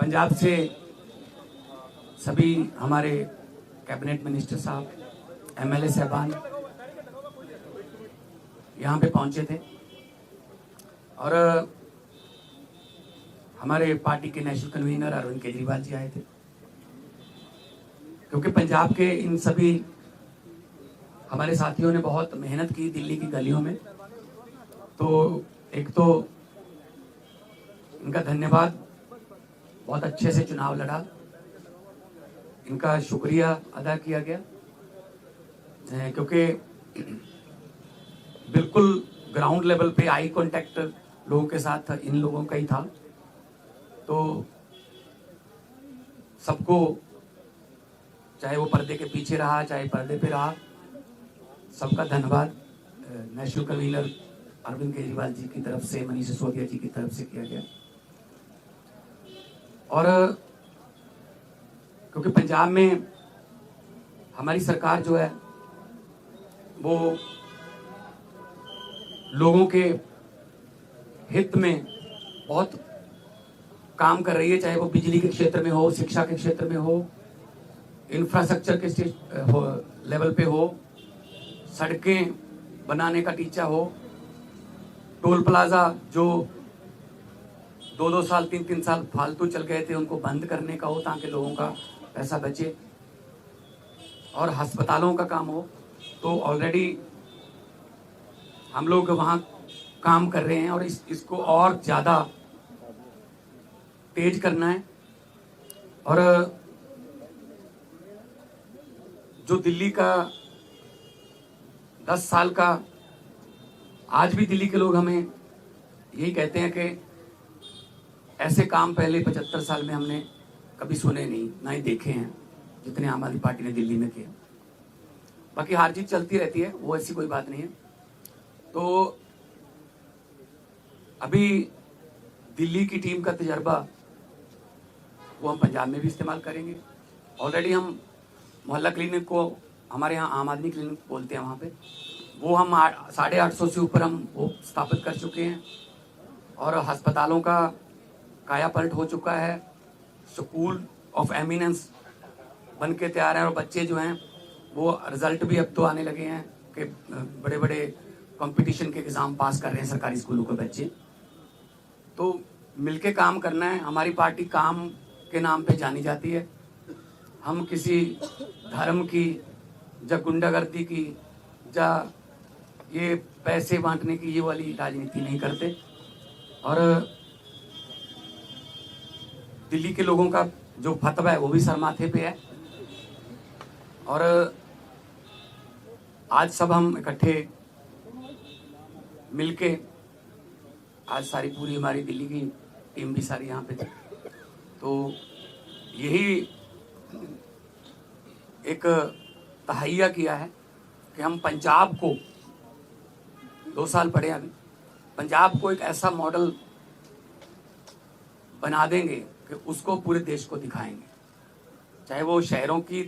पंजाब से सभी हमारे कैबिनेट मिनिस्टर साहब, एमएलए साहबान यहाँ पे पहुंचे थे और हमारे पार्टी के नेशनल कन्वीनर अरविंद केजरीवाल जी आए थे। क्योंकि पंजाब के इन सभी हमारे साथियों ने बहुत मेहनत की दिल्ली की गलियों में, तो एक तो इनका धन्यवाद, बहुत अच्छे से चुनाव लड़ा, इनका शुक्रिया अदा किया गया। क्योंकि बिल्कुल ग्राउंड लेवल पे आई कांटेक्ट लोगों के साथ इन लोगों का ही था, तो सबको, चाहे वो पर्दे के पीछे रहा चाहे पर्दे पे रहा, सबका धन्यवाद नेशनल कन्वीनर अरविंद केजरीवाल जी की तरफ से, मनीष सिसोदिया जी की तरफ से किया गया। और क्योंकि पंजाब में हमारी सरकार जो है वो लोगों के हित में बहुत काम कर रही है, चाहे वो बिजली के क्षेत्र में हो, शिक्षा के क्षेत्र में हो, इंफ्रास्ट्रक्चर के लेवल पे हो, सड़कें बनाने का टीचा हो, टोल प्लाजा जो 2-2 साल 3-3 साल फालतू चल गए थे उनको बंद करने का हो ताकि लोगों का पैसा बचे, और अस्पतालों का काम हो। तो ऑलरेडी हम लोग वहाँ काम कर रहे हैं और इसको और ज़्यादा तेज करना है। और जो दिल्ली का 10 साल का, आज भी दिल्ली के लोग हमें यही कहते हैं कि ऐसे काम पहले 75 साल में हमने कभी सुने नहीं, ना ही देखे हैं जितने आम आदमी पार्टी ने दिल्ली में किए। बाकी हार जीत चलती रहती है, वो ऐसी कोई बात नहीं है। तो अभी दिल्ली की टीम का तजर्बा वो हम पंजाब में भी इस्तेमाल करेंगे। ऑलरेडी हम मोहल्ला क्लिनिक को, हमारे यहाँ आम आदमी क्लिनिक बोलते हैं, वहाँ पे वो हम 850 से ऊपर हम वो स्थापित कर चुके हैं और अस्पतालों का काया पलट हो चुका है। स्कूल ऑफ एमिनेंस बन के तैयार हैं और बच्चे जो हैं वो रिजल्ट भी अब तो आने लगे हैं कि बड़े बड़े कंपटीशन के एग्ज़ाम पास कर रहे हैं सरकारी स्कूलों के बच्चे। तो मिलके काम करना है। हमारी पार्टी काम के नाम पे जानी जाती है। हम किसी धर्म की या गुंडागर्दी की या ये पैसे बांटने की ये वाली राजनीति नहीं करते। और दिल्ली के लोगों का जो फतवा है वो भी सर माथे पे है। और आज सब हम इकट्ठे मिलके, आज सारी पूरी हमारी दिल्ली की टीम भी सारी यहाँ पे थी, तो यही एक तहैया किया है कि हम पंजाब को, 2 साल पड़े अभी, पंजाब को एक ऐसा मॉडल बना देंगे कि उसको पूरे देश को दिखाएंगे। चाहे वो शहरों की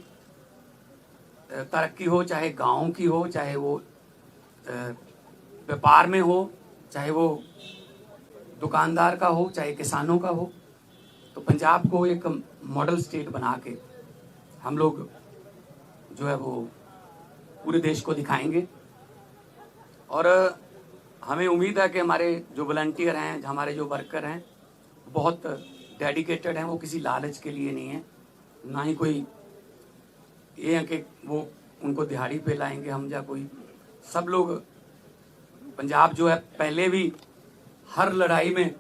तरक्की हो, चाहे गाँव की हो, चाहे वो व्यापार में हो, चाहे वो दुकानदार का हो, चाहे किसानों का हो। तो पंजाब को एक मॉडल स्टेट बना के हम लोग जो है वो पूरे देश को दिखाएंगे। और हमें उम्मीद है कि हमारे जो वॉलंटियर हैं, हमारे जो वर्कर हैं, बहुत डेडिकेटेड हैं। वो किसी लालच के लिए नहीं है, ना ही कोई ये है कि वो उनको दिहाड़ी पे लाएंगे हम या कोई। सब लोग, पंजाब जो है पहले भी हर लड़ाई में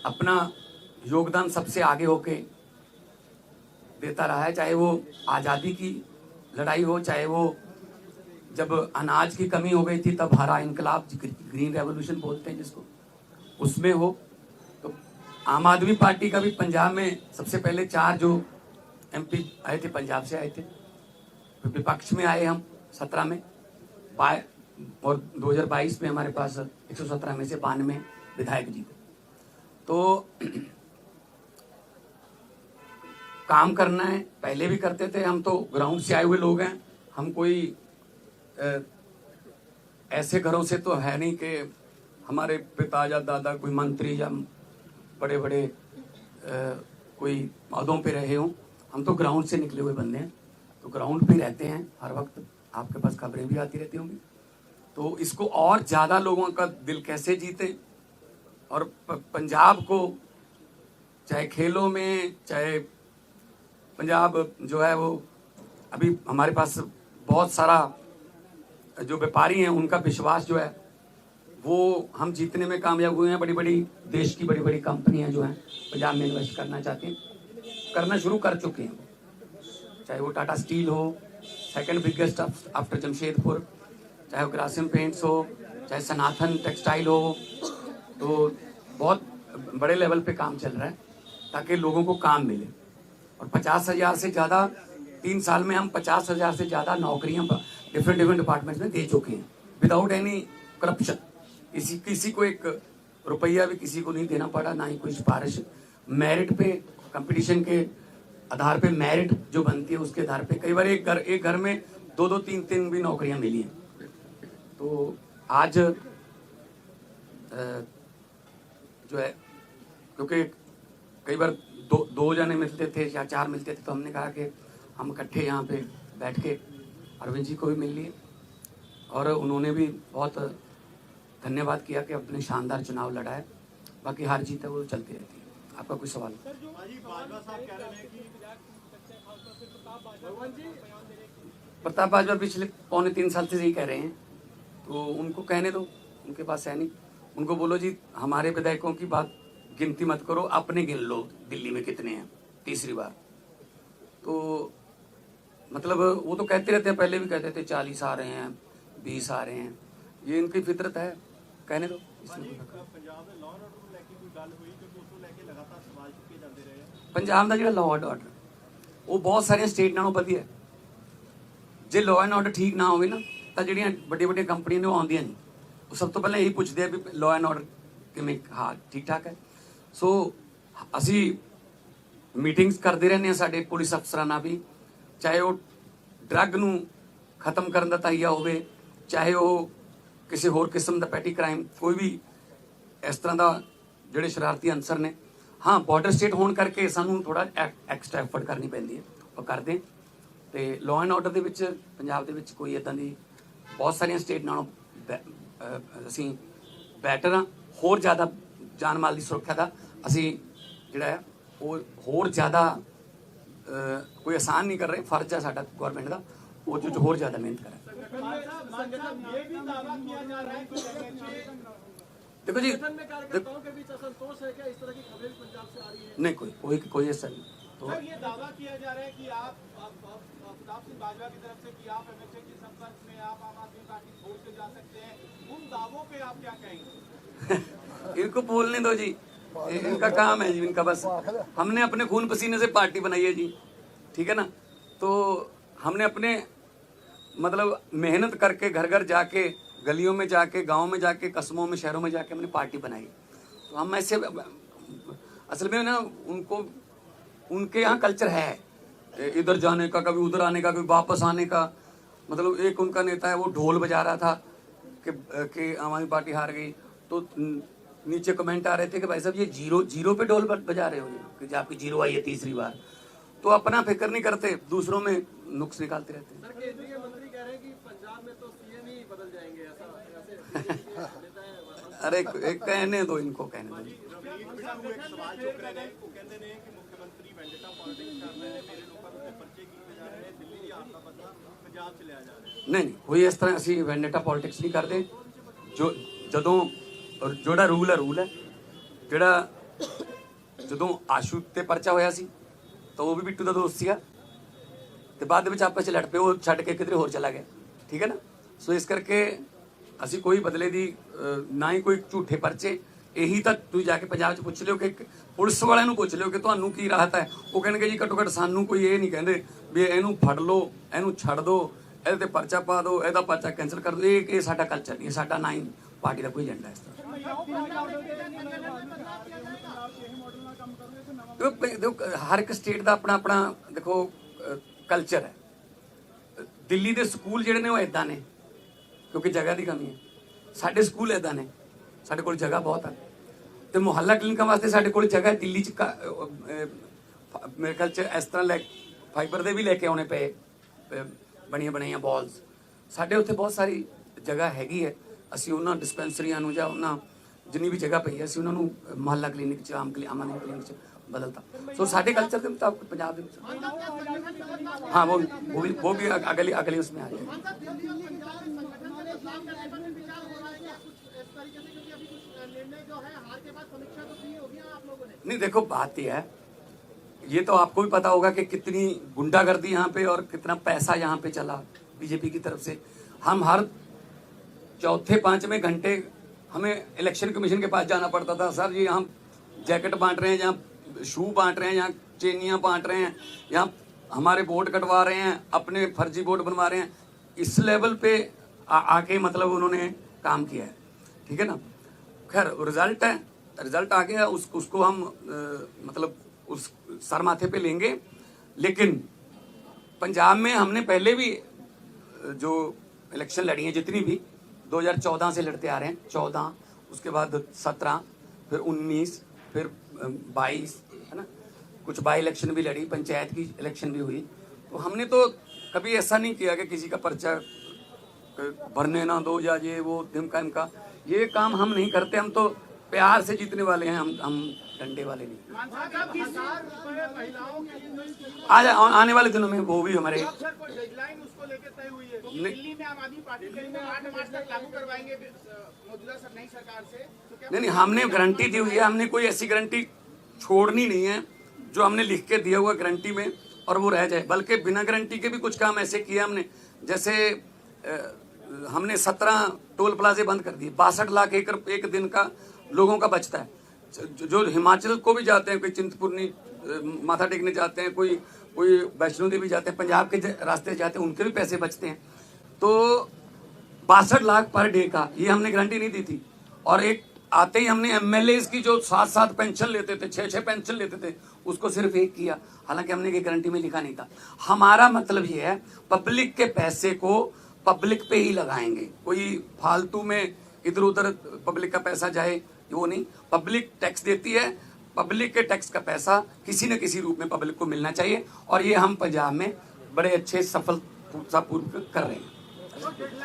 अपना योगदान सबसे आगे होके देता रहा है। चाहे वो आज़ादी की लड़ाई हो, चाहे वो जब अनाज की कमी हो गई थी तब हरा इनकलाब, ग्रीन रेवोल्यूशन बोलते हैं जिसको, उसमें हो। तो आम आदमी पार्टी का भी पंजाब में सबसे पहले 4 जो एमपी आए थे पंजाब से आए थे, फिर विपक्ष में आए हम 17 में, और 2022 में हमारे पास 117 में से 92 विधायक जीते। तो काम करना है, पहले भी करते थे। हम तो ग्राउंड से आए हुए लोग हैं। हम कोई ऐसे घरों से तो है नहीं कि हमारे पिता या दादा कोई मंत्री या बड़े बड़े कोई पौधों पे रहे हों, हम तो ग्राउंड से निकले हुए बंदे हैं, तो ग्राउंड पे रहते हैं हर वक्त, आपके पास खबरें भी आती रहती होंगी। तो इसको और ज़्यादा लोगों का दिल कैसे जीते, और पंजाब को चाहे खेलों में, चाहे पंजाब जो है वो अभी हमारे पास बहुत सारा जो व्यापारी हैं उनका विश्वास जो है वो हम जीतने में कामयाब हुए हैं। बड़ी बड़ी देश की बड़ी बड़ी कंपनियां जो हैं पंजाब में इन्वेस्ट करना चाहती हैं, करना शुरू कर चुके हैं, चाहे वो टाटा स्टील हो, सेकंड बिगेस्ट आफ्टर जमशेदपुर, चाहे वो ग्रासिम पेंट्स हो, चाहे सनातन टेक्सटाइल हो। तो बहुत बड़े लेवल पे काम चल रहा है ताकि लोगों को काम मिले। और 50,000 से ज़्यादा 3 साल में हम 50,000 से ज़्यादा नौकरियां डिफरेंट डिपार्टमेंट्स में दे चुके हैं विदाउट एनी करप्शन। किसी को एक रुपया भी किसी को नहीं देना पड़ा, ना ही कोई सिफारिश। मेरिट पे, कंपटीशन के आधार पे मेरिट जो बनती है उसके आधार पे कई बार एक घर में 2-2, 3-3 भी नौकरियां मिली हैं। तो आज जो है, क्योंकि कई बार दो जने मिलते थे या 4 मिलते थे, तो हमने कहा कि हम इकट्ठे यहाँ पे बैठ के अरविंद जी को भी मिल लिए, और उन्होंने भी बहुत धन्यवाद किया कि अपने शानदार चुनाव लड़ा है। बाकी हार जीत है वो चलती रहती है। आपका कोई सवाल? प्रताप बाजवा पिछले 2.25 साल से यही कह रहे हैं, तो उनको कहने दो, उनके पास है नहीं। उनको बोलो जी हमारे विधायकों की बात गिनती मत करो, अपने गिन लो दिल्ली में कितने हैं तीसरी बार। तो मतलब वो तो कहते रहते हैं, पहले भी कहते थे 40 आ रहे हैं, 20 आ रहे हैं, ये इनकी फितरत है, कहने दो। पंजाब का जो लॉ एंड ऑर्डर वो बहुत सारे स्टेट नालों वधिया है। जे लॉ एंड ऑर्डर ठीक ना होवे ना तो ਜਿਹੜੀਆਂ ਵੱਡੀਆਂ ਕੰਪਨੀਆਂ ਨੇ ਉਹ ਆਉਂਦੀਆਂ ਨਹੀਂ, ਉਹ ਸਭ ਤੋਂ ਪਹਿਲਾਂ ਇਹੀ ਪੁੱਛਦੇ ਆ ਵੀ ਲॉ ਐਂਡ ਆਰਡਰ ਕਿਵੇਂ, ਹਾਂ ਠੀਕ ਠਾਕ ਹੈ। ਸੋ ਅਸੀਂ ਮੀਟਿੰਗਸ ਕਰਦੇ ਰਹਿੰਦੇ ਹਾਂ ਸਾਡੇ ਪੁਲਿਸ ਅਫਸਰਾਂ ਨਾਲ ਵੀ, ਚਾਹੇ ਉਹ ਡਰੱਗ ਨੂੰ ਖਤਮ ਕਰਨ ਦਾ ਤਹੀਆ ਹੋਵੇ, ਚਾਹੇ ਉਹ ਕਿਸੇ ਹੋਰ ਕਿਸਮ ਦਾ ਪੈਟੀ ਕ੍ਰਾਈਮ, ਕੋਈ ਵੀ ਇਸ ਤਰ੍ਹਾਂ ਦਾ ਜਿਹੜੇ ਸ਼ਰਾਰਤੀ ਅਨਸਰ ਨੇ। हाँ बॉर्डर स्टेट होने करके सानू थोड़ा एक्सट्रा एफर्ट करनी पैंदी है, वो करते। तो लॉ एंड ऑर्डर के पंजाब के कोई इदां दी बहुत सारिया स्टेट नालों असी बैटर हाँ। होर ज़्यादा जान माल की सुरक्षा का असी जिहड़ा है वो होर ज़्यादा कोई आसान नहीं कर रहे, फर्ज है साडा गौरमेंट का वो होर ज़्यादा मेहनत करें। देखो जी, नहीं कोई ऐसा नहीं। तो सर ये दावा किया जा रहा है कि आप प्रताप सिंह बाजवा की तरफ से कि आप एमएचए के संपर्क में, आप आम आदमी पार्टी छोड़ के जा सकते हैं, उन दावों पे आप क्या कहेंगे? इनको बोलने दो जी, इनका काम है जी, इनका बस। हमने अपने खून पसीने से पार्टी बनाई है जी, ठीक है ना। तो हमने अपने मतलब मेहनत करके घर घर जाके, गलियों में जाके, गांव में जाके, कस्बों में, शहरों में जाके हमने पार्टी बनाई। तो हम ऐसे असल में ना उनको, उनके यहाँ कल्चर है इधर जाने का, कभी उधर आने का, कभी वापस आने का। मतलब एक उनका नेता है वो ढोल बजा रहा था कि आम आदमी पार्टी हार गई, तो नीचे कमेंट आ रहे थे कि भाई साहब ये जीरो पे ढोल बजा रहे हो कि आपकी जीरो आई है तीसरी बार। तो अपना फिक्र नहीं करते, दूसरों में नुक्स निकालते रहते हैं। सर केंद्रीय मंत्री कह रहे हैं कि पंजाब में तो सीएम ही बदल जाएंगे, ऐसा अरे एक कहने दो, इनको कहने दो। नहीं कोई इस तरह असी वेंडेटा पॉलिटिक्स नहीं करते। जो जदों जोड़ा रूल है जोड़ा जदों आशू ते परचा होया सी तो वो भी बिट्टू का दोस्त सीगा, ते बाद विच आपस च लड़ पे, वो छड्ड के किधरे होर चला गया, ठीक है ना। सो इस करके असी कोई बदले दी ना ही कोई झूठे परचे। यही तो तुम जाके पंजाब च पुछ लियो कि पुलिस वाले पुछ लियो कि तुहानू की राहत है, वो कहेंगे जी घट्टो घट्ट सानू कोई ये नहीं कहते भी इनू फड़ लो, इनू छड़ दो, ਇਹਦੇ ਤੇ परचा पा दो, ਇਹਦਾ परचा कैंसिल कर दो। ये साडा कल्चर नहीं, साडा ना ही पार्टी का कोई एजेंडा इस तरह। देखो हर एक स्टेट का अपना अपना देखो कल्चर है। दिल्ली के स्कूल जिहड़े ने वो इदां ने क्योंकि जगह की कमी है, साडे स्कूल इदां ने, साडे कोल जगह बहुत है। ਤੇ ਮੁਹੱਲਾ ਕਲੀਨਿਕਾਂ ਵਾਸਤੇ ਸਾਡੇ ਕੋਲ ਜਗ੍ਹਾ ਹੈ ਦਿੱਲੀ ਚ ਮੇਰੇ ਖਿਆਲ ਚ ਇਸ ਤਰ੍ਹਾਂ ਫਾਈਬਰ ਦੇ ਵੀ ਲੈ ਕੇ ਆਉਣੇ ਪਏ ਬਣੀਆਂ ਬਣਾਈਆਂ ਬਾਲਸ ਸਾਡੇ ਉੱਥੇ ਬਹੁਤ ਸਾਰੀ ਜਗ੍ਹਾ ਹੈਗੀ ਹੈ ਅਸੀਂ ਉਹਨਾਂ ਡਿਸਪੈਂਸਰੀਆਂ ਨੂੰ ਜਾਂ ਉਹਨਾਂ ਜਿੰਨੀ ਵੀ ਜਗ੍ਹਾ ਪਈ ਹੈ ਅਸੀਂ ਉਹਨਾਂ ਨੂੰ ਮੁਹੱਲਾ ਕਲੀਨਿਕ ਚ ਆਮ ਕਲੀਨਿਕ ਚ बदलता सो साढ़े कल्चर के मुताबिक पंजाब हाँ वो भी अगले उसमें आ जाए नहीं देखो बात यह है ये तो आपको भी पता होगा कि कितनी गुंडागर्दी यहाँ पे और कितना पैसा यहाँ पे चला बीजेपी की तरफ से हम हर चौथे पांचवें घंटे हमें इलेक्शन कमीशन के पास जाना पड़ता था सर जी हम जैकेट बांट रहे हैं जहाँ शू बांट रहे हैं यहाँ चेनियाँ बांट रहे हैं यहाँ हमारे वोट कटवा रहे हैं अपने फर्जी वोट बनवा रहे हैं इस लेवल पे आके मतलब उन्होंने काम किया है ठीक है ना खैर रिजल्ट है रिजल्ट आ गया उसको हम मतलब उस सर माथे पे लेंगे लेकिन पंजाब में हमने पहले भी जो इलेक्शन लड़ी हैं जितनी भी 2014 से लड़ते आ रहे हैं 14 उसके बाद 17 फिर 19 फिर 22 है ना कुछ बाई इलेक्शन भी लड़ी पंचायत की इलेक्शन भी हुई तो हमने तो कभी ऐसा नहीं किया कि किसी का पर्चा भरने ना दो या ये वो धिमका इमका ये काम हम नहीं करते हम तो प्यार से जीतने वाले हैं हम डंडे वाले नहीं आज आने वाले दिनों में वो भी हमारे डेडलाइन उसको लेके तय हुई है दिल्ली में आम आदमी पार्टी के 8 मार्च तक लागू करवाएंगे मौजूदा नई सरकार से तो क्या नहीं हमने गारंटी दी हुई है हमने कोई ऐसी गारंटी छोड़नी नहीं है जो हमने लिख के दिया हुआ गारंटी में और वो रह जाए बल्कि बिना गारंटी के भी कुछ काम ऐसे किए हमने जैसे हमने 17 टोल प्लाजे बंद कर दिए 62 लाख एकड़ एक दिन का लोगों का बचता है जो हिमाचल को भी जाते हैं कोई चिंतपूर्णी माथा टेकने जाते हैं कोई वैष्णो देवी जाते हैं पंजाब के रास्ते जाते हैं उनके भी पैसे बचते हैं तो 62 लाख पर डे का ये हमने गारंटी नहीं दी थी और एक आते ही हमने एमएलए की जो 7-7 पेंशन लेते थे 6-6 पेंशन लेते थे उसको सिर्फ एक किया हालांकि हमने ये गारंटी में लिखा नहीं था हमारा मतलब ये है पब्लिक के पैसे को पब्लिक पे ही लगाएंगे कोई फालतू में इधर उधर पब्लिक का पैसा जाए वो नहीं पब्लिक टैक्स देती है पब्लिक के टैक्स का पैसा किसी न किसी रूप में पब्लिक को मिलना चाहिए और ये हम पंजाब में बड़े अच्छे सफलतापूर्वक कर रहे हैं